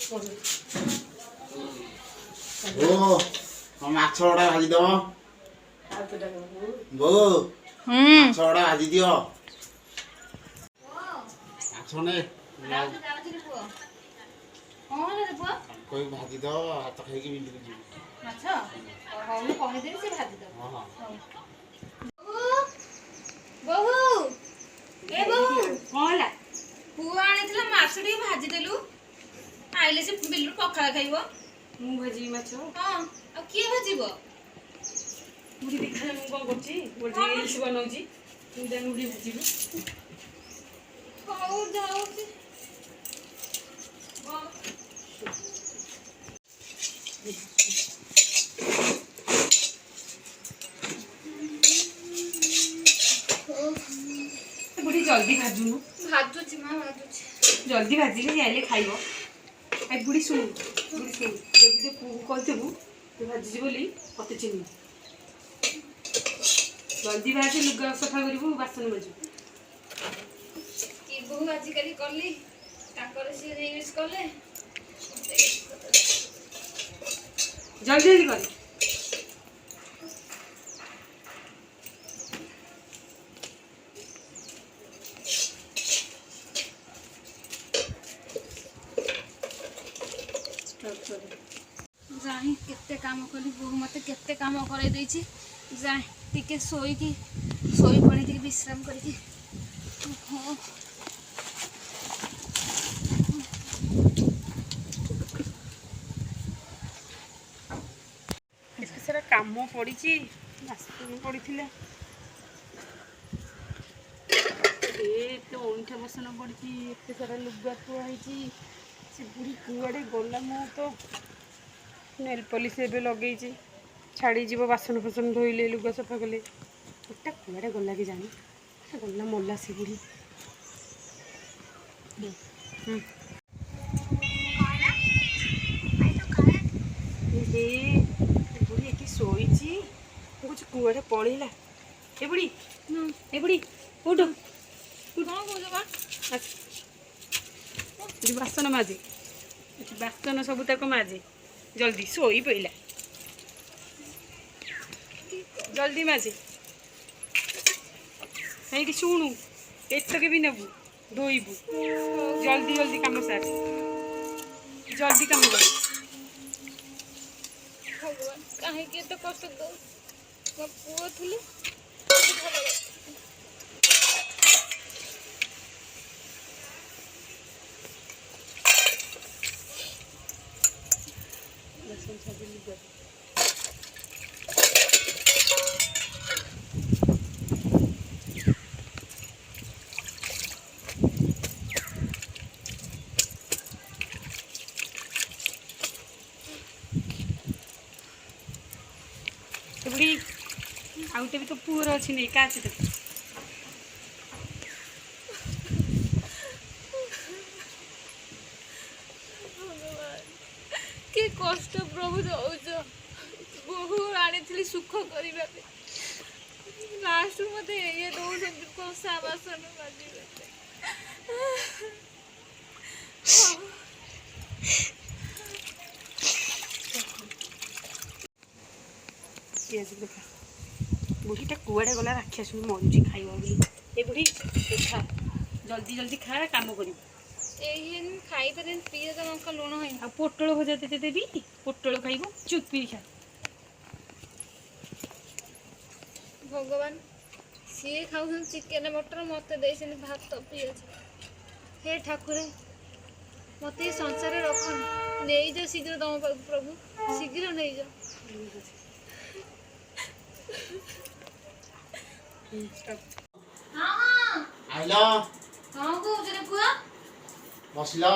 ओ माछ गुड़ा भाजी दब बो माछ गुड़ा भाजी दियो माछ ने कोई भाजी दो हाथ खाई बिंदी जी माछ हां मैं कहि देबी से भाजी दो हां बहू ए बहू होला पुआ आनिथिला माछ टी भाजी देलु आइले से बिल्लु पखाळा खाइबो मु भाजी माछ हां आ के भाजीबो मुड़ी देखा मु कोन करछि बोल रील्स बनाउछि तू जा मुड़ी भाजीबो हौ जाउछि बुढ़ी जल्दी भाजुनु भाजुछि मां भाजुछि जल्दी भाजी के आइले खाइबो आई बुढ़ी सुन जल्दी तो पु कहतेबु तू भाजी बोली पते चिन्ह जल्दी भाजी लुगा सफा करिबु बासन मजु की बहु आज करी करली ताकर से यूज करले जल्दी जल्दी कर जाही केते काम कली बहु मते केते काम कराई देछि जाही टिके सोई पड़ी टिके विश्राम करी हो एते सारा काम पड़ी बासन पड़ी अंठा बसन पड़ी एते सारा लुगा थुआई से बुढ़ी कुआड़े गला मु तो नेल पॉलिश एबे लगे छाड़ी जीव बासन फासन धोइले लुगा सफा कले एटा कुआड़े गला कि जानी गला मल्ला से बुढ़ी बुढ़ी एटी शोची कुछ कुआड़े पड़ेला ए बुढ़ी उठ बासन माजे बासन सब तक माजे जल्दी सोई पइला जल्दी माजे नहीं शुणु एतक भी नेबू धोइबू जल्दी जल्दी काम सार जल्दी काम कर भगवान काहे के तो कष्ट दो मो पुओ थली बुढ़ी आउटे भी तो पुअर अच्छी नहीं का अच्छी तो के कष्ट प्रभु दौच बहु आनी सुख करने लास्ट मत ये दौरान कषा बासन देखा बुढ़ीटा कुआड़े गला राक्षस मरुची खाइब ए बुढ़ी खा जल्दी जल्दी खा काम कर खाई पारे पिज लंका लुण है आ पोटल भजा देते देवी पोटल खाइब चुपी खा भगवान सी खाऊ चिकेन मटर मत दे भात पिज हे ठाकुर मत संसार रखन नहीं जा शीघ्र दम पाक प्रभु शीघ्र नहीं जा हाँ आइलो हाँ कौच रे पुआ बसलो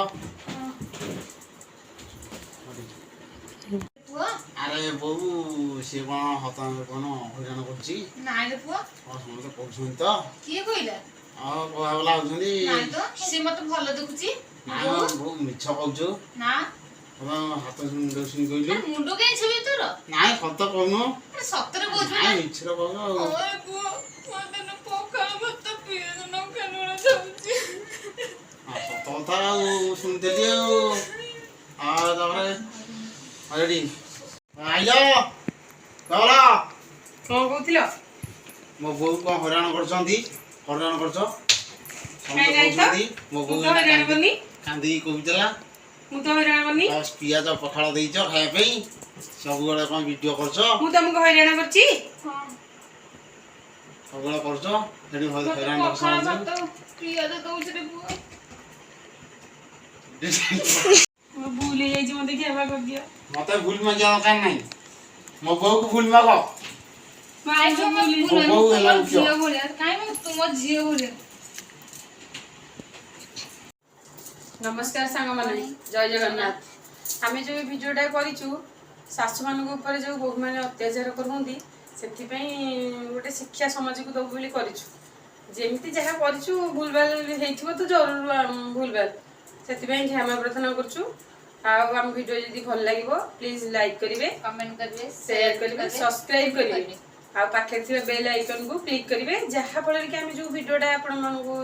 पुआ अरे बहु से कौन हता कौन हईराण करछि नाइ रे पुआ और समझ कहउछन तो किए कहला आ कहला होछनी नाइ तो से मत भल देखुची ना बहु मिछ कहउछु ना हम हाथ सुन कहलु मुंडो के छबि तोर नाइ सत कहनु अरे सତରେ कहछु नाइ मिछर कहनु ओए पुआ मते न पखाल भात पिए न खेलुण जाउची सत କଥା ଶୁଣିଥିଲି ଆଉ ତାପରେ ରେଡି ଆଇଲ କଲା କ'ଣ କହୁଥିଲ? ମୋ ବୋଉ କ'ଣ ହଇରାଣ କରୁଛନ୍ତି ହଇରାଣ କରୁଛ କାଇଁ ନାଇଁ ତ? ମୋ ମୁଁ ବୋଉ ତ ହଇରାଣ କରିନି। କାନ୍ଦିକି କହୁଥିଲା ମୁଁ ତ ହଇରାଣ କରିନି। ପିଆଜ ପଖାଳ ଦେଇଛ ଖାଇବା ପାଇଁ ସବୁବେଳେ କ'ଣ ଭିଡ଼ିଓ କରୁଛ ମୁଁ ତମକୁ ହଇରାଣ କରିଛି? ସବୁବେଳେ କରୁଛ ସେଠି ମତେ ହଇରାଣ ପଖାଳ କରୁଛ ଭାତ ପିଆଜ ଦଉଛି ରେ ପୁଅ। ମୋ ଭୁଲ ହେଇଯାଇଛି, ମୋତେ କ୍ଷମା କରିଦିଅ। ମତେ ଭୁଲ ମାଗିବା ଦରକାର ନାହିଁ ମୋ ବୋଉକୁ ଭୁଲ ମାଗ କାଇଁ ମୋ ବୋଉ ହେଲା ଝିଅ ଭଳିଆ କାଇଁ ମୁଁ ତୁମ ଝିଅ ଭଳିଆ। ନମସ୍କାର ସାଙ୍ଗମାନେ, ଜୟ ଜଗନ୍ନାଥ। ଆମେ ଯେଉଁ ଭିଡ଼ିଓଟା କରିଛୁ ଶାଶୁମାନଙ୍କ ଉପରେ ଯେଉଁ ବୋହୂମାନେ ଅତ୍ୟାଚାର କରୁଛନ୍ତି ସେଥିପାଇଁ ଗୋଟେ ଶିକ୍ଷା ସମାଜକୁ ଦେବୁ ବୋଲି କରିଛୁ। ଯେମିତି ଯାହା କରିଛୁ ଭୁଲଭାଲ ହେଇଥିବ ତ ଜରୁର ଭୁଲଭାଲ, ସେଥିପାଇଁ କ୍ଷମା ପ୍ରାର୍ଥନା କରୁଛୁ। ଆଉ ଆମ ଭିଡ଼ିଓ ଯଦି ଭଲ ଲାଗିବ ପ୍ଲିଜ୍ ଲାଇକ୍ କରିବେ, କମେଣ୍ଟ କରିବେ, ସେୟାର କରିବେ, ସବସ୍କ୍ରାଇବ୍ କରିବେ ଆଉ ପାଖରେ ଥିବା ବେଲ୍ ଆଇକନ୍କୁ କ୍ଲିକ୍ କରିବେ, ଯାହାଫଳରେ କି ଆମେ ଯେଉଁ ଭିଡ଼ିଓଟା ଆପଣମାନଙ୍କୁ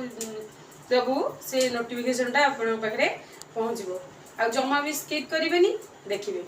ଦେବୁ ସେ ନୋଟିଫିକେସନ୍ଟା ଆପଣଙ୍କ ପାଖରେ ପହଞ୍ଚିବ। ଆଉ ଜମା ବି ସ୍କିପ୍ କରିବେନି, ଦେଖିବେ।